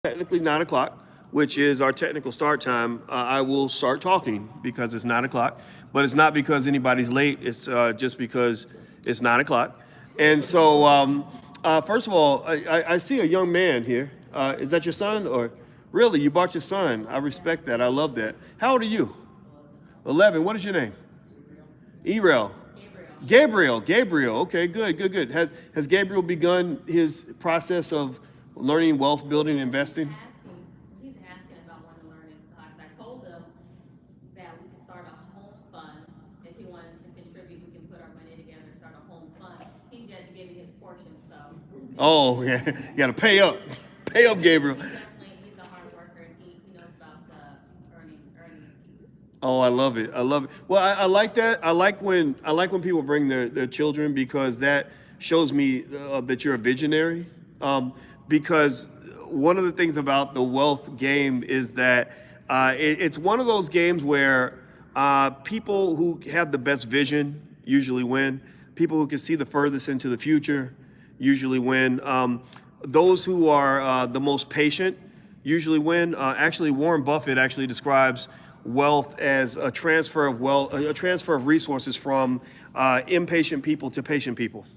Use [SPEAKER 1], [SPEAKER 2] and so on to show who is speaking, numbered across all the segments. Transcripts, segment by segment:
[SPEAKER 1] technically 9 o'clock, which is our technical start time, I will start talking because it's 9 o'clock. But it's not because anybody's late. It's just because it's 9 o'clock. And so, first of all, I see a young man here. Is that your son? Or really, you brought your son? I respect that. I love that. How old are you? 11. What is your name? Erel. Gabriel. Okay, good. Has Gabriel begun his process of learning wealth building and investing?
[SPEAKER 2] He's asking about wanting to learn his stocks. I told him that we could start a home fund. If he wanted to contribute, we can put our money together and start a home fund. He's yet to give me his portion, so.
[SPEAKER 1] Oh, yeah, you got to pay up. Pay up, Gabriel.
[SPEAKER 2] He's a hard worker, and he knows about earning.
[SPEAKER 1] Oh, I love it. Well, I like that. I like when people bring their children, because that shows me that you're a visionary. Because one of the things about the wealth game is that it's one of those games where people who have the best vision usually win. People who can see the furthest into the future usually win. Those who are the most patient usually win. Actually, Warren Buffett actually describes wealth as a transfer of resources from impatient people to patient people.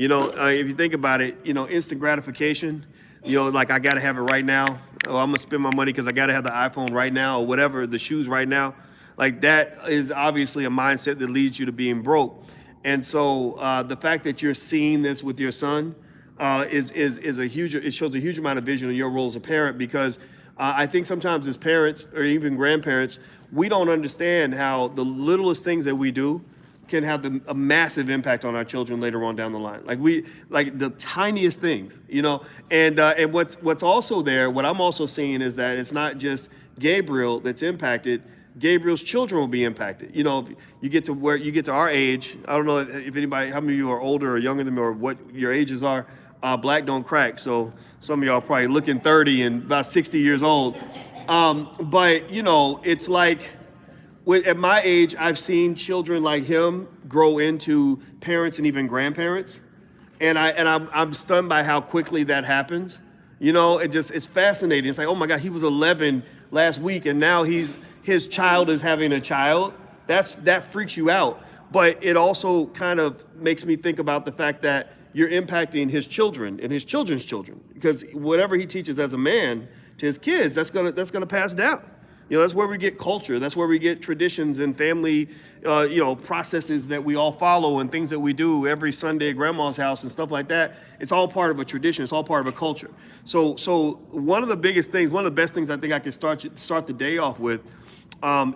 [SPEAKER 1] If you think about it, instant gratification, like I got to have it right now. Oh, I'm going to spend my money because I got to have the iPhone right now, or whatever, the shoes right now. Like, that is obviously a mindset that leads you to being broke. And so the fact that you're seeing this with your son is a huge, it shows a huge amount of vision in your role as a parent, because I think sometimes as parents or even grandparents, we don't understand how the littlest things that we do can have a massive impact on our children later on down the line. Like the tiniest things, and what's also there, what I'm also seeing is that it's not just Gabriel that's impacted. Gabriel's children will be impacted. If you get to our age, I don't know if anybody, how many of you are older or younger than me, or what your ages are. Black don't crack, so some of y'all probably looking 30 and about 60 years old. But it's like, at my age, I've seen children like him grow into parents and even grandparents, and I'm stunned by how quickly that happens. It's fascinating. It's like, oh my God, he was 11 last week, and now his child is having a child. That freaks you out. But it also kind of makes me think about the fact that you're impacting his children and his children's children, because whatever he teaches as a man to his kids, that's gonna pass down. That's where we get culture. That's where we get traditions and family, processes that we all follow and things that we do every Sunday at grandma's house and stuff like that. It's all part of a tradition. It's all part of a culture. So one of the biggest things, one of the best things I think I can start the day off with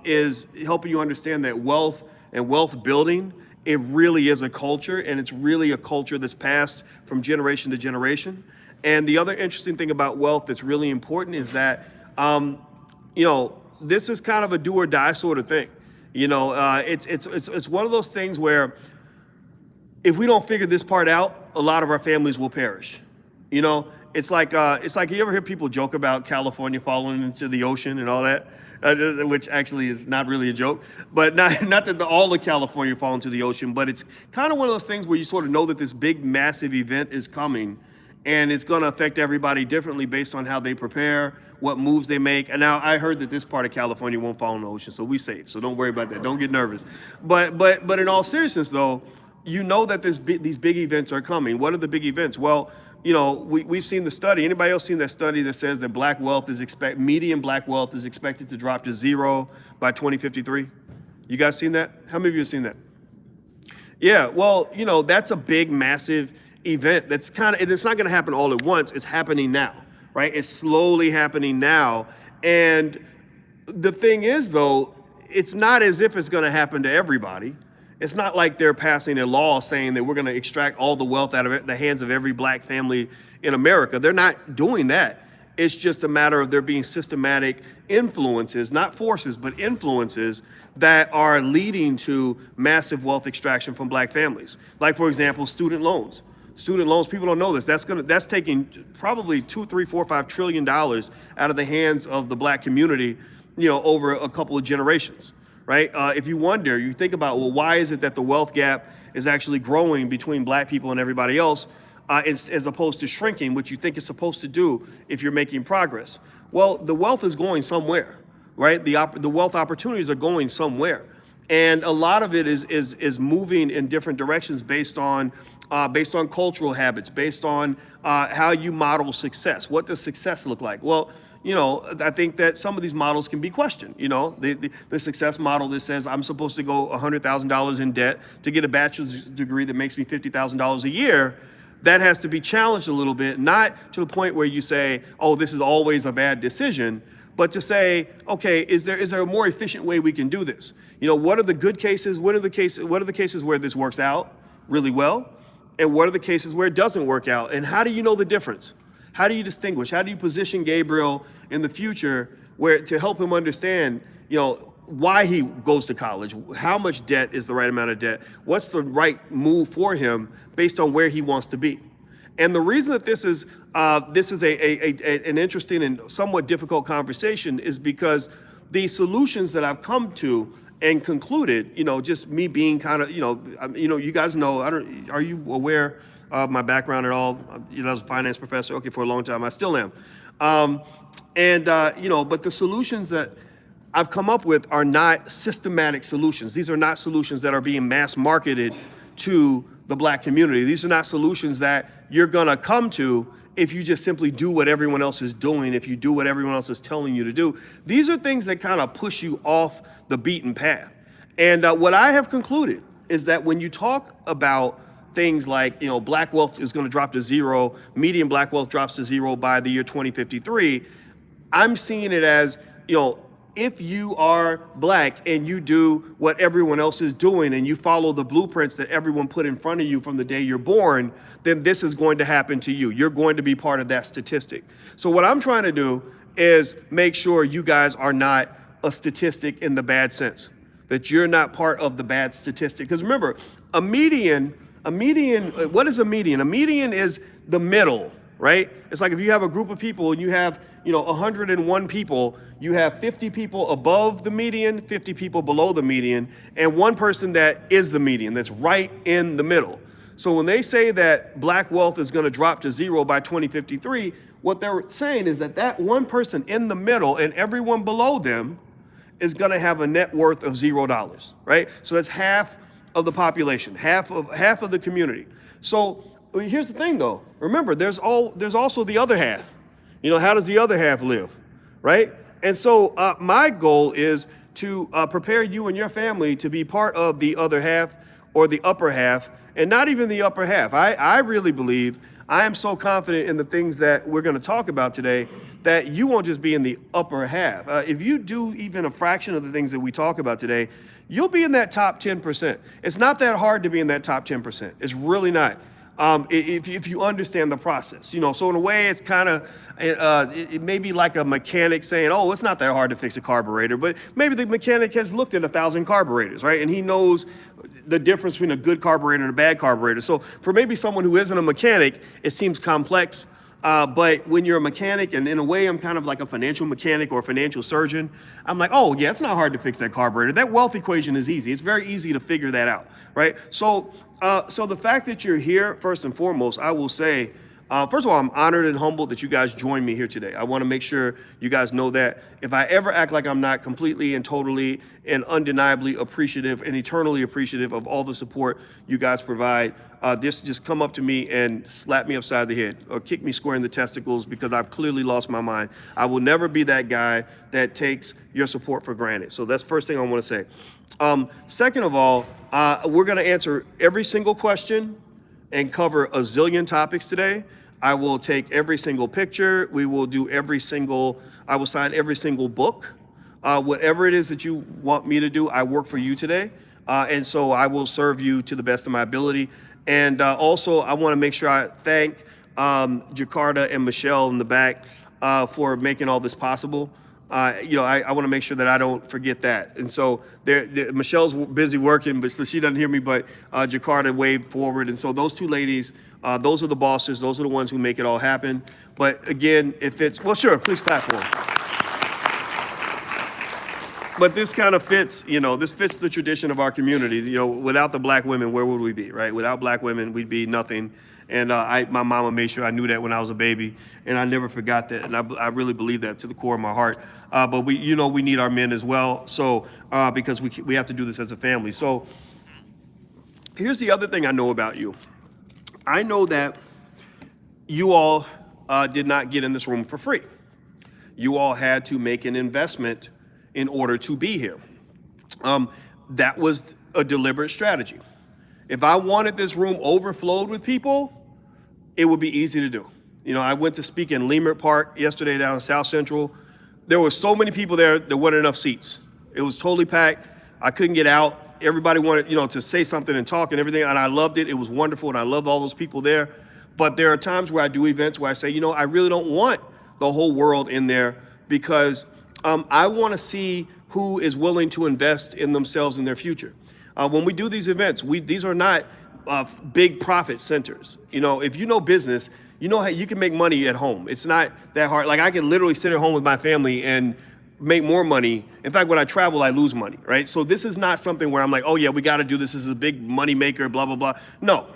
[SPEAKER 1] is helping you understand that wealth and wealth building, it really is a culture, and it's really a culture that's passed from generation to generation. And the other interesting thing about wealth that's really important is that, this is kind of a do or die sort of thing. It's one of those things where if we don't figure this part out, a lot of our families will perish. It's like you ever hear people joke about California falling into the ocean and all that, which actually is not really a joke, but not that all of California fall into the ocean, but it's kind of one of those things where you sort of know that this big, massive event is coming, and it's going to affect everybody differently based on how they prepare, what moves they make. And now I heard that this part of California won't fall in the ocean, so we safe. So don't worry about that. Don't get nervous. But in all seriousness, though, that these big events are coming. What are the big events? Well, we've seen the study. Anybody else seen that study that says that median black wealth is expected to drop to 0 by 2053? You guys seen that? How many of you have seen that? Yeah, well, that's a big, massive event. It's not going to happen all at once. It's happening now, right? It's slowly happening now. And the thing is, though, it's not as if it's going to happen to everybody. It's not like they're passing a law saying that we're going to extract all the wealth out of the hands of every black family in America. They're not doing that. It's just a matter of there being systematic influences, not forces, but influences that are leading to massive wealth extraction from black families. Like, for example, student loans. Student loans, people don't know this. That's taking probably $2, $3, $4, $5 trillion out of the hands of the black community, over a couple of generations, right? If you think about, well, why is it that the wealth gap is actually growing between black people and everybody else? as opposed to shrinking, which you think is supposed to do if you're making progress. Well, the wealth is going somewhere, right? The wealth opportunities are going somewhere. And a lot of it is moving in different directions based on cultural habits, based on how you model success. What does success look like? Well, I think that some of these models can be questioned. The success model that says I'm supposed to go $100,000 in debt to get a bachelor's degree that makes me $50,000 a year, that has to be challenged a little bit, not to the point where you say, oh, this is always a bad decision, but to say, okay, is there a more efficient way we can do this? What are the good cases? What are the cases where this works out really well? And what are the cases where it doesn't work out? And how do you know the difference? How do you distinguish? How do you position Gabriel in the future to help him understand, why he goes to college? How much debt is the right amount of debt? What's the right move for him based on where he wants to be? And the reason that this is an interesting and somewhat difficult conversation is because the solutions that I've come to and concluded, just me being kind of, you guys know, are you aware of my background at all? I was a finance professor, for a long time. I still am. But the solutions that I've come up with are not systematic solutions. These are not solutions that are being mass marketed to the Black community. These are not solutions that you're gonna come to if you just simply do what everyone else is doing, if you do what everyone else is telling you to do. These are things that kind of push you off the beaten path. And what I have concluded is that when you talk about things like, Black wealth is gonna drop to zero, median Black wealth drops to zero by the year 2053, I'm seeing it as, if you are Black and you do what everyone else is doing and you follow the blueprints that everyone put in front of you from the day you're born, then this is going to happen to you. You're going to be part of that statistic. So what I'm trying to do is make sure you guys are not a statistic in the bad sense, that you're not part of the bad statistic. Because remember, a median, what is a median? A median is the middle, right? It's like if you have a group of people and you have 101 people, you have 50 people above the median, 50 people below the median, and one person that is the median, that's right in the middle. So when they say that Black wealth is going to drop to zero by 2053, what they're saying is that one person in the middle and everyone below them is going to have a net worth of $0, right? So that's half of the population, half of the community. So here's the thing, though. Remember, there's also the other half. How does the other half live, right? And so my goal is to prepare you and your family to be part of the other half or the upper half, and not even the upper half. I really believe, I am so confident in the things that we're going to talk about today that you won't just be in the upper half. If you do even a fraction of the things that we talk about today, you'll be in that top 10%. It's not that hard to be in that top 10%. It's really not. If you understand the process, so in a way it's kind of, it may be like a mechanic saying, oh, it's not that hard to fix a carburetor, but maybe the mechanic has looked at 1,000 carburetors, right? And he knows the difference between a good carburetor and a bad carburetor. So for maybe someone who isn't a mechanic, it seems complex. But when you're a mechanic, and in a way I'm kind of like a financial mechanic or a financial surgeon, I'm like, oh yeah, it's not hard to fix that carburetor. That wealth equation is easy. It's very easy to figure that out, right? So the fact that you're here, first and foremost, I will say, first of all, I'm honored and humbled that you guys joined me here today. I want to make sure you guys know that if I ever act like I'm not completely and totally and undeniably appreciative and eternally appreciative of all the support you guys provide, just come up to me and slap me upside the head or kick me square in the testicles because I've clearly lost my mind. I will never be that guy that takes your support for granted. So that's the first thing I want to say. Second of all, we're going to answer every single question and cover a zillion topics today. I will take every single picture. We will do I will sign every single book. Whatever it is that you want me to do, I work for you today. And so I will serve you to the best of my ability. And also, I want to make sure I thank Jakarta and Michelle in the back for making all this possible. I want to make sure that I don't forget that. And so Michelle's busy working, but so she doesn't hear me, but Jakarta waved forward. And so those two ladies, those are the bosses. Those are the ones who make it all happen. But again, well, sure, please clap for them. But this kind of fits, this fits the tradition of our community. Without the Black women, where would we be, right? Without Black women, we'd be nothing. And my mama made sure I knew that when I was a baby, and I never forgot that. And I really believe that to the core of my heart. But we need our men as well. So because we have to do this as a family. So here's the other thing I know about you. I know that you all did not get in this room for free. You all had to make an investment in order to be here. That was a deliberate strategy. If I wanted this room overflowed with people, it would be easy to do. I went to speak in Leimert Park yesterday down in South Central. There were so many people there, there weren't enough seats. It was totally packed. I couldn't get out. Everybody wanted, to say something and talk and everything, and I loved it. It was wonderful, and I loved all those people there. But there are times where I do events where I say, I really don't want the whole world in there, because I want to see who is willing to invest in themselves and their future. When we do these events, these are not big profit centers. If you know business, you know how you can make money at home. It's not that hard. Like, I can literally sit at home with my family and make more money. In fact, when I travel, I lose money, right? So this is not something where I'm like, oh yeah, we got to do this. This is a big money maker, blah, blah, blah. No,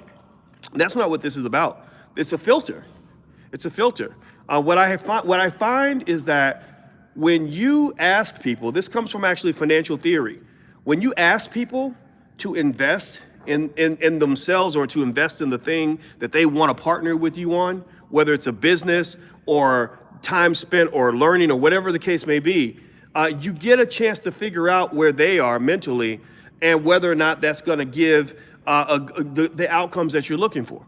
[SPEAKER 1] that's not what this is about. It's a filter. It's a filter. What I find is that when you ask people, this comes from actually financial theory. When you ask people to invest in themselves, or to invest in the thing that they want to partner with you on, whether it's a business or time spent or learning or whatever the case may be, you get a chance to figure out where they are mentally and whether or not that's going to give the outcomes that you're looking for.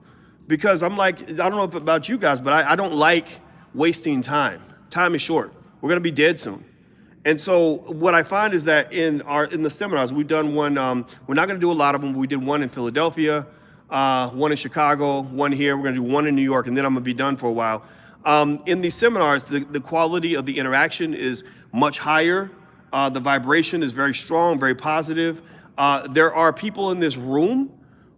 [SPEAKER 1] Because I'm like, I don't know about you guys, but I don't like wasting time. Time is short. We're going to be dead soon. And so what I find is that in the seminars, we've done one, we're not going to do a lot of them, but we did one in Philadelphia, one in Chicago, one here. We're going to do one in New York, and then I'm going to be done for a while. In these seminars, the quality of the interaction is much higher. The vibration is very strong, very positive. There are people in this room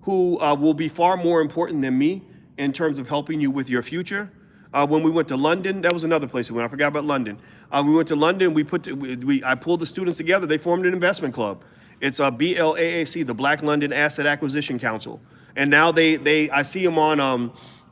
[SPEAKER 1] who will be far more important than me in terms of helping you with your future. When we went to London, that was another place we went. I forgot about London. We went to London. I pulled the students together. They formed an investment club. It's a BLAAC, the Black London Asset Acquisition Council. And now I see them on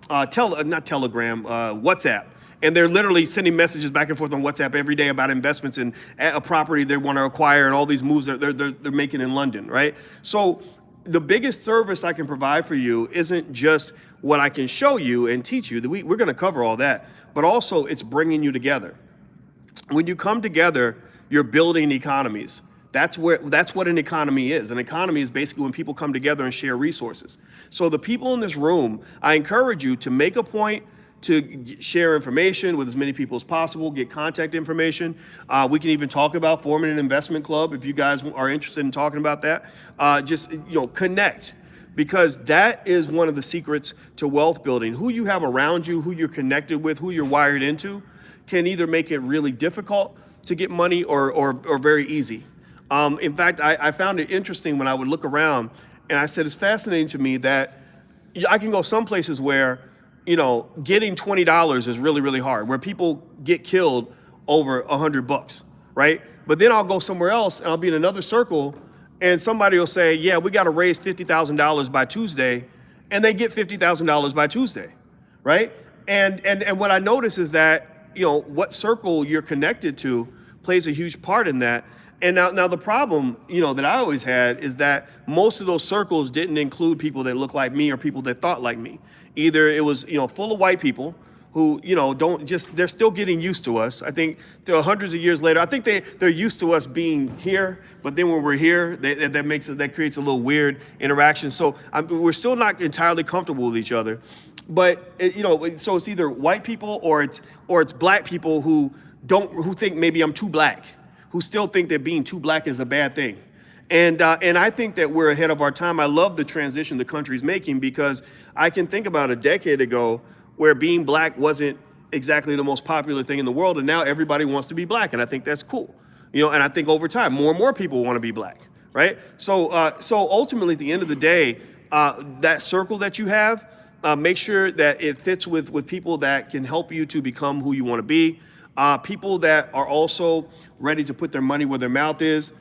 [SPEAKER 1] not Telegram, WhatsApp. And they're literally sending messages back and forth on WhatsApp every day about investments in a property they want to acquire and all these moves that they're making in London, right? So the biggest service I can provide for you isn't just what I can show you and teach you. We're going to cover all that, but also it's bringing you together. When you come together, you're building economies. That's what an economy is. An economy is basically when people come together and share resources. So the people in this room, I encourage you to make a point to share information with as many people as possible, get contact information. We can even talk about forming an investment club if you guys are interested in talking about that. Just connect, because that is one of the secrets to wealth building. Who you have around you, who you're connected with, who you're wired into, can either make it really difficult to get money or very easy. In fact, I found it interesting when I would look around, and I said it's fascinating to me that I can go some places where getting $20 is really, really hard, where people get killed over $100, right? But then I'll go somewhere else and I'll be in another circle and somebody will say, yeah, we got to raise $50,000 by Tuesday, and they get $50,000 by Tuesday, right? And what I notice is that, what circle you're connected to plays a huge part in that. And now the problem, that I always had is that most of those circles didn't include people that look like me or people that thought like me. Either it was, full of white people who, they're still getting used to us. I think hundreds of years later, I think they're used to us being here, but then when we're here, that creates a little weird interaction. So we're still not entirely comfortable with each other. But, so it's either white people or it's black people who think maybe I'm too black, who still think that being too black is a bad thing. And I think that we're ahead of our time. I love the transition the country's making, because I can think about a decade ago where being black wasn't exactly the most popular thing in the world, and now everybody wants to be black, and I think that's cool. And I think over time, more and more people want to be black, right? So ultimately, at the end of the day, that circle that you have, make sure that it fits with people that can help you to become who you want to be. People that are also ready to put their money where their mouth is.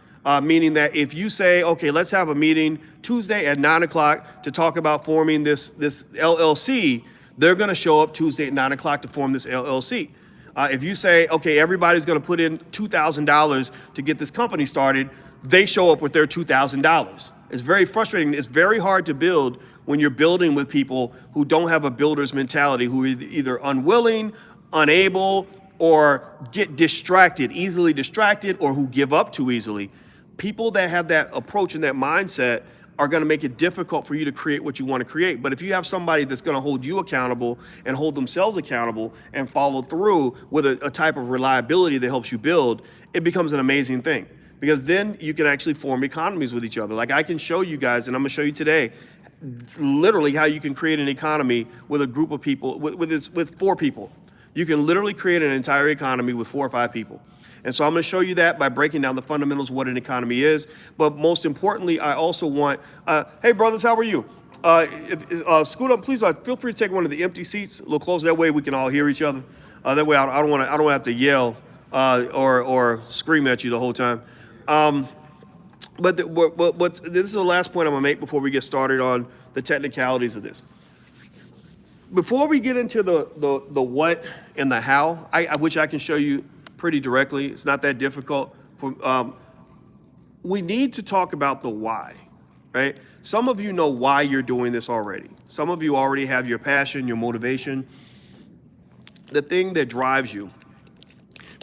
[SPEAKER 1] Meaning that if you say, okay, let's have a meeting Tuesday at 9 o'clock to talk about forming this LLC, they're going to show up Tuesday at 9 o'clock to form this LLC. If you say, okay, everybody's going to put in $2,000 to get this company started, they show up with their $2,000. It's very frustrating. It's very hard to build when you're building with people who don't have a builder's mentality, who are either unwilling, unable, or get distracted, easily distracted, or who give up too easily. People that have that approach and that mindset are going to make it difficult for you to create what you want to create. But if you have somebody that's going to hold you accountable and hold themselves accountable and follow through with a type of reliability that helps you build, it becomes an amazing thing. Because then you can actually form economies with each other. Like I can show you guys, and I'm going to show you today, literally how you can create an economy with a group of people, with 4 people. You can literally create an entire economy with 4 or 5 people. And so I'm going to show you that by breaking down the fundamentals of what an economy is. But most importantly, I also want, hey brothers, how are you? Scoot up, please. Feel free to take one of the empty seats a little closer. That way we can all hear each other. That way I don't want to have to yell or scream at you the whole time. But this is the last point I'm going to make before we get started on the technicalities of this. Before we get into the what and the how, which I can show you pretty directly, it's not that difficult. We need to talk about the why, right? Some of you know why you're doing this already. Some of you already have your passion, your motivation, the thing that drives you.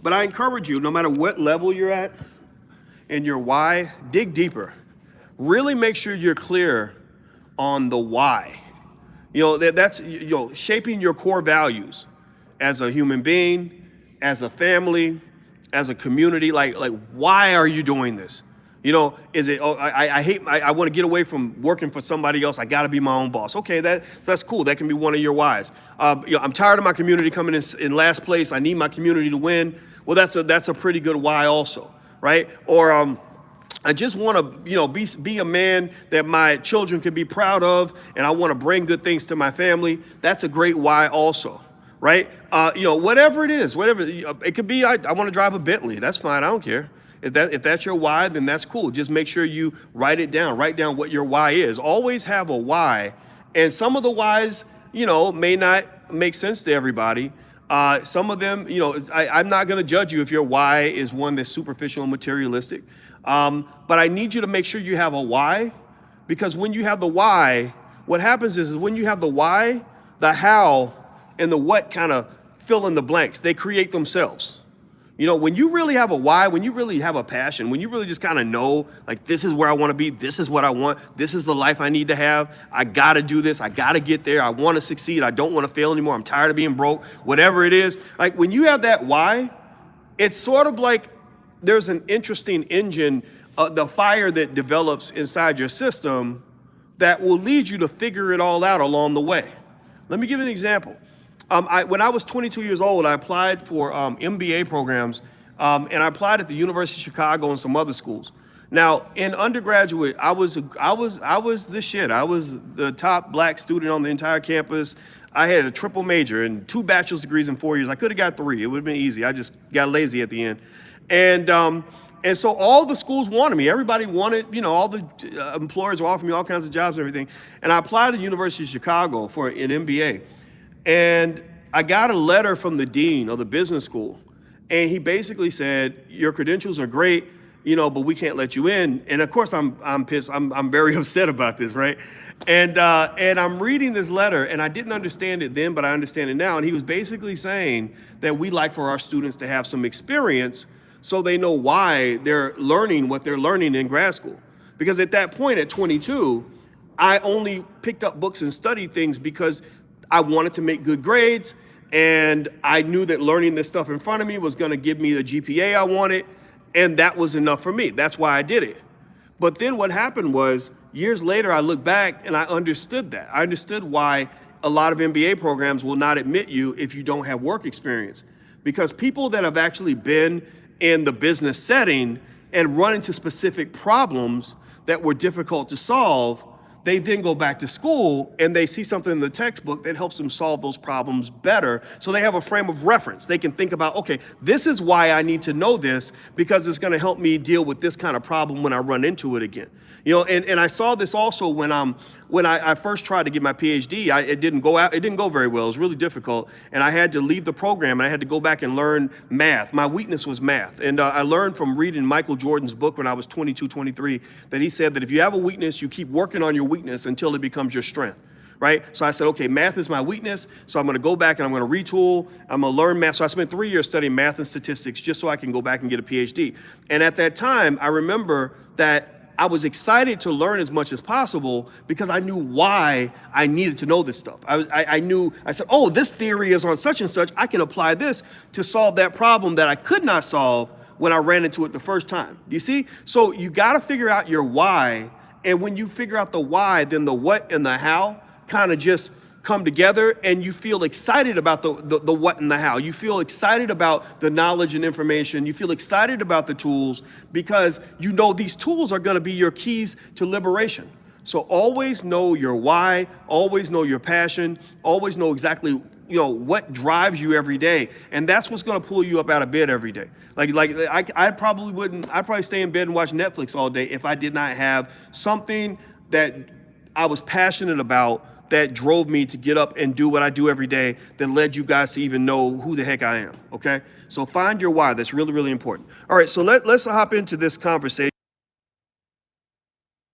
[SPEAKER 1] But I encourage you, no matter what level you're at and your why, dig deeper. Really make sure you're clear on the why. That's shaping your core values as a human being, as a family, as a community. Like why are you doing this? Is it, I want to get away from working for somebody else. I got to be my own boss. Okay, that's cool. That can be one of your whys. I'm tired of my community coming in last place. I need my community to win. Well, that's a pretty good why also, right? Or I just want to, be a man that my children can be proud of, and I want to bring good things to my family. That's a great why also, right? Whatever it is, it could be, I want to drive a Bentley. That's fine. I don't care. If that's your why, then that's cool. Just make sure you write it down. Write down what your why is. Always have a why. And some of the whys, may not make sense to everybody. Some of them, I'm not going to judge you if your why is one that's superficial and materialistic. But I need you to make sure you have a why, because when you have the why, what happens is when you have the why, the how and the what kind of fill in the blanks. They create themselves. When you really have a why, when you really have a passion, when you really just kind of know, like, this is where I want to be, this is what I want, this is the life I need to have, I got to do this, I got to get there, I want to succeed, I don't want to fail anymore, I'm tired of being broke, whatever it is. Like, when you have that why, it's sort of like there's an interesting engine, the fire that develops inside your system that will lead you to figure it all out along the way. Let me give you an example. When I was 22 years old, I applied for MBA programs, and I applied at the University of Chicago and some other schools. Now, in undergraduate, I was the shit. I was the top black student on the entire campus. I had a triple major and 2 bachelor's degrees in 4 years. I could have got 3. It would have been easy. I just got lazy at the end. And so all the schools wanted me. Everybody wanted, all the employers were offering me all kinds of jobs and everything. And I applied to the University of Chicago for an MBA. And I got a letter from the dean of the business school. And he basically said, your credentials are great, but we can't let you in. And of course I'm pissed. I'm very upset about this, right? And I'm reading this letter, and I didn't understand it then, but I understand it now. And he was basically saying that we like for our students to have some experience so they know why they're learning what they're learning in grad school. Because at that point, at 22, I only picked up books and studied things because I wanted to make good grades, and I knew that learning this stuff in front of me was going to give me the GPA I wanted, and that was enough for me. That's why I did it. But then what happened was, years later, I look back and I understood that. I understood why a lot of MBA programs will not admit you if you don't have work experience. Because people that have actually been in the business setting and run into specific problems that were difficult to solve, they then go back to school and they see something in the textbook that helps them solve those problems better. So they have a frame of reference. They can think about, okay, this is why I need to know this, because it's going to help me deal with this kind of problem when I run into it again. You know, and I saw this also when I first tried to get my PhD. It didn't go very well. It was really difficult, and I had to leave the program, and I had to go back and learn math. My weakness was math, and I learned from reading Michael Jordan's book when I was 22, 23, that he said that if you have a weakness, you keep working on your weakness until it becomes your strength. Right? So I said, okay, math is my weakness, so I'm going to go back and I'm going to retool. I'm going to learn math. So I spent 3 years studying math and statistics just so I can go back and get a PhD. And at that time, I remember that I was excited to learn as much as possible because I knew why I needed to know this stuff. I said, oh, this theory is on such and such. I can apply this to solve that problem that I could not solve when I ran into it the first time. You see? So you got to figure out your why. And when you figure out the why, then the what and the how kind of just come together, and you feel excited about the what and the how. You feel excited about the knowledge and information. You feel excited about the tools because you know these tools are going to be your keys to liberation. So always know your why, always know your passion, always know exactly what drives you every day, and that's what's going to pull you up out of bed every day. I'd probably stay in bed and watch Netflix all day if I did not have something that I was passionate about that drove me to get up and do what I do every day, that led you guys to even know who the heck I am, okay? So find your why. That's really, really important. All right, so let's hop into this conversation.